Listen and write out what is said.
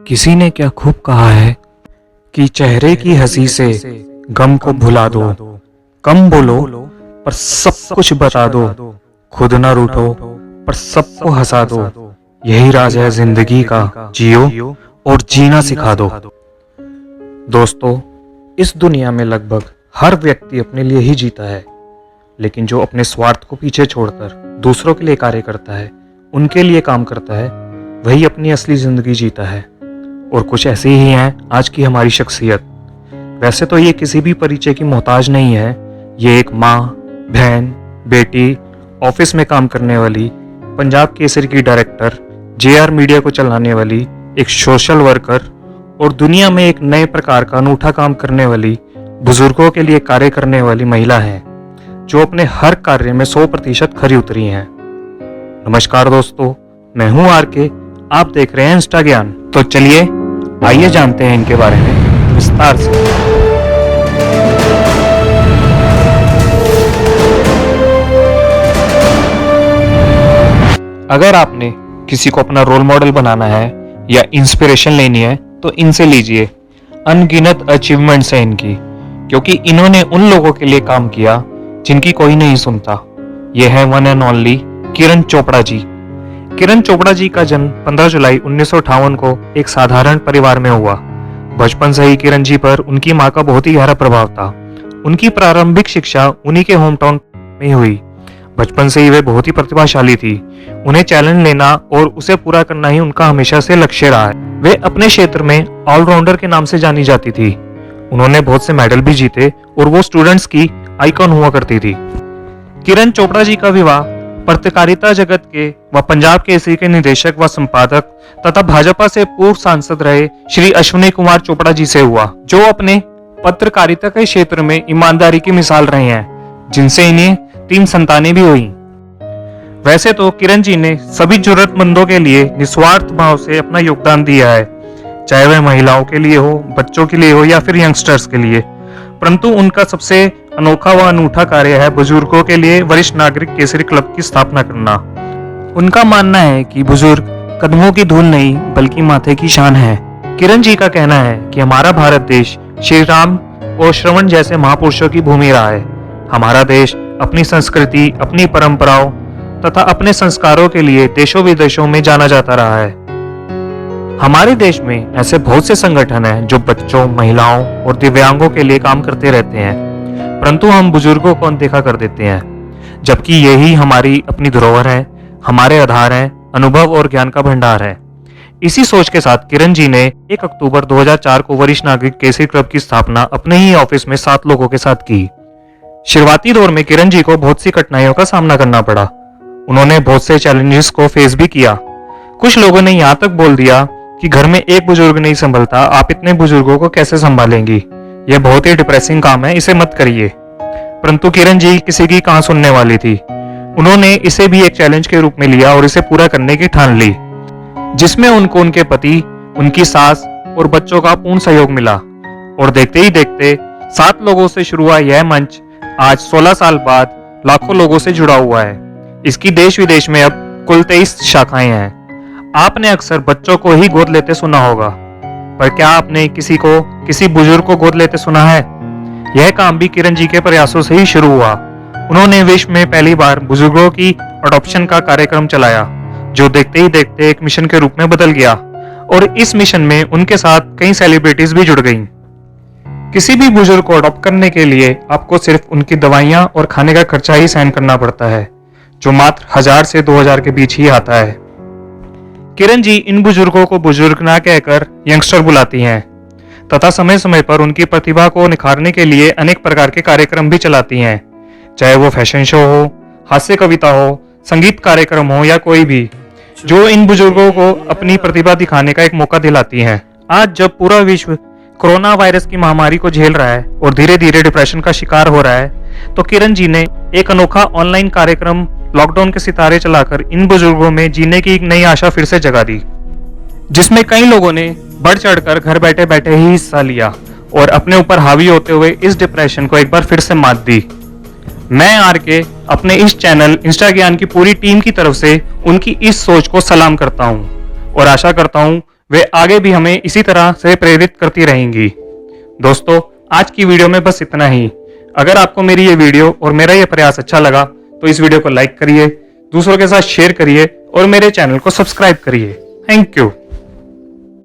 किसी ने क्या खूब कहा है कि चेहरे की हंसी से गम को भुला दो, कम बोलो पर सब कुछ बता दो, खुद ना रूठो पर सबको हंसा दो। यही राज है जिंदगी का, जियो और जीना सिखा दो। दोस्तों, इस दुनिया में लगभग हर व्यक्ति अपने लिए ही जीता है, लेकिन जो अपने स्वार्थ को पीछे छोड़कर दूसरों के लिए कार्य करता है, उनके लिए काम करता है, वही अपनी असली जिंदगी जीता है। और कुछ ऐसे ही हैं आज की हमारी शख्सियत। वैसे तो ये किसी भी परिचय की मोहताज नहीं है। ये एक माँ, बहन, बेटी, ऑफिस में काम करने वाली, पंजाब केसरी की डायरेक्टर, JR मीडिया को चलाने वाली, एक सोशल वर्कर और दुनिया में एक नए प्रकार का अनूठा काम करने वाली, बुजुर्गों के लिए कार्य करने वाली महिला है, जो अपने हर कार्य में 100% खरी उतरी हैं। नमस्कार दोस्तों, मैं हूं RK, आप देख रहे हैं इंस्टा ज्ञान। तो चलिए आइए जानते हैं इनके बारे में विस्तार से। अगर आपने किसी को अपना रोल मॉडल बनाना है या इंस्पिरेशन लेनी है तो इनसे लीजिए। अनगिनत अचीवमेंट्स है इनकी, क्योंकि इन्होंने उन लोगों के लिए काम किया जिनकी कोई नहीं सुनता। यह है वन एंड ओनली किरण चोपड़ा जी। किरण चोपड़ा जी का जन्म 15 जुलाई 1958 को एक साधारण परिवार में हुआ। बचपन से ही किरण जी पर उनकी मां का बहुत ही गहरा प्रभाव था। उनकी प्रारंभिक शिक्षा उन्हीं के होम टाउन में हुई। बचपन से ही वे बहुत ही प्रतिभाशाली थी। उन्हें चैलेंज लेना और उसे पूरा करना ही उनका हमेशा से लक्ष्य रहा है। वे अपने क्षेत्र में ऑलराउंडर के नाम से जानी जाती थी। उन्होंने बहुत से मेडल भी जीते और वो स्टूडेंट्स की आइकॉन हुआ करती थी। किरण चोपड़ा जी का विवाह पत्रकारिता जगत के व पंजाब केसरी के निदेशक व संपादक तथा भाजपा से पूर्व सांसद रहे श्री अश्विनी कुमार चोपड़ा जी से हुआ, जो अपने पत्रकारिता के क्षेत्र में ईमानदारी की मिसाल रहे हैं, जिनसे इन्हें 3 संतानें भी हुई। वैसे तो किरण जी ने सभी जरूरतमंदों के लिए निस्वार्थ भाव से अपना योगदान दिया है, चाहे वह महिलाओं के लिए हो, बच्चों के लिए हो या फिर यंगस्टर्स के लिए। परंतु उनका सबसे अनोखा व अनूठा कार्य है बुजुर्गों के लिए वरिष्ठ नागरिक केसरी क्लब की स्थापना करना। उनका मानना है कि बुजुर्ग कदमों की धूल नहीं बल्कि माथे की शान है। किरण जी का कहना है कि हमारा भारत देश श्री राम और श्रवण जैसे महापुरुषों की भूमि रहा है। हमारा देश अपनी संस्कृति, अपनी परंपराओं तथा अपने संस्कारों के लिए देशों विदेशों में जाना जाता रहा है। हमारे देश में ऐसे बहुत से संगठन हैं जो बच्चों, महिलाओं और दिव्यांगों के लिए काम करते रहते हैं, परंतु हम बुजुर्गों को अनदेखा कर देते हैं, जबकि यही हमारी अपनी धरोहर है, हमारे आधार है, अनुभव और ज्ञान का भंडार है। इसी सोच के साथ किरण जी ने 1 अक्टूबर 2004 को वरिष्ठ नागरिक केसरी क्लब की स्थापना अपने ही ऑफिस में 7 लोगों के साथ की। शुरुआती दौर में किरण जी को बहुत सी कठिनाइयों का सामना करना पड़ा। उन्होंने बहुत से चैलेंजेस को फेस भी किया। कुछ लोगों ने यहाँ तक बोल दिया कि घर में एक बुजुर्ग नहीं संभलता, आप इतने बुजुर्गों को कैसे संभालेंगी, यह बहुत ही डिप्रेसिंग काम है, इसे मत करिए। परंतु किरण जी किसी की कहां सुनने वाली थी। उन्होंने इसे भी एक चैलेंज के रूप में लिया और इसे पूरा करने की ठान ली, जिसमें उनको उनके पति, उनकी सास और बच्चों का पूर्ण सहयोग मिला। और देखते ही देखते 7 लोगों से शुरू हुआ यह मंच आज 16 साल बाद लाखों लोगों से जुड़ा हुआ है। इसकी देश विदेश में अब कुल 23 शाखाएं हैं। आपने अक्सर बच्चों को ही गोद लेते सुना होगा, पर क्या आपने किसी बुजुर्ग को गोद लेते सुना है? यह काम भी किरण जी के प्रयासों से ही शुरू हुआ। उन्होंने विश्व में पहली बार बुजुर्गों की अडॉप्शन का कार्यक्रम चलाया, जो देखते ही देखते एक मिशन के रूप में बदल गया और इस मिशन में उनके साथ कई सेलिब्रिटीज भी जुड़ गईं। किसी भी बुजुर्ग को अडॉप्ट करने के लिए आपको सिर्फ उनकी दवाइयां और खाने का खर्चा ही सहन करना पड़ता है, जो मात्र 1000 से 2000 के बीच ही आता है। किरण जी इन बुजुर्गों को बुजुर्ग ना कहकर यंगस्टर बुलाती हैं तथा समय समय पर उनकी प्रतिभा को निखारने के लिए अनेक प्रकार के कार्यक्रम भी चलाती हैं, चाहे वो फैशन शो हो, हास्य कविता हो, संगीत कार्यक्रम हो या कोई भी, जो इन बुजुर्गों को अपनी प्रतिभा दिखाने का एक मौका दिलाती हैं। आज जब पूरा विश्व कोरोना वायरस की महामारी को झेल रहा है और धीरे धीरे डिप्रेशन का शिकार हो रहा है, तो किरण जी ने एक अनोखा ऑनलाइन कार्यक्रम लॉकडाउन के सितारे चलाकर इन बुजुर्गों में जीने की एक नई आशा फिर से जगा दी, जिसमें कई लोगों ने बढ़ चढ़कर घर बैठे बैठे ही हिस्सा लिया और अपने ऊपर हावी होते हुए इस डिप्रेशन को एक बार फिर से मात दी। मैं RK अपने इस चैनल इंस्टा ज्ञान की पूरी टीम की तरफ से उनकी इस सोच को सलाम करता हूं और आशा करता हूं वे आगे भी हमें इसी तरह से प्रेरित करती रहेंगी। दोस्तों, आज की वीडियो में बस इतना ही। अगर आपको मेरी ये वीडियो और मेरा ये प्रयास अच्छा लगा तो इस वीडियो को लाइक करिए, दूसरों के साथ शेयर करिए और मेरे चैनल को सब्सक्राइब करिए। Thank you.